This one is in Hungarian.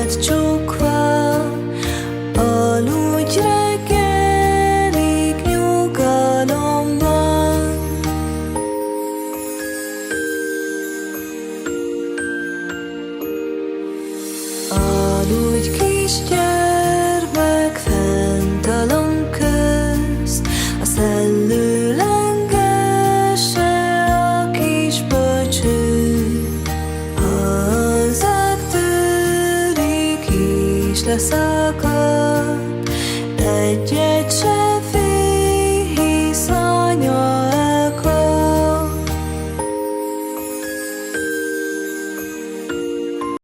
szemed csukva, aludj reggelig nyugalomban. Aludj, kisgyermek, fent a lomb közt, a szellő lengesse a kis bölcsőt. Hozzád törik és leszakad egy-egy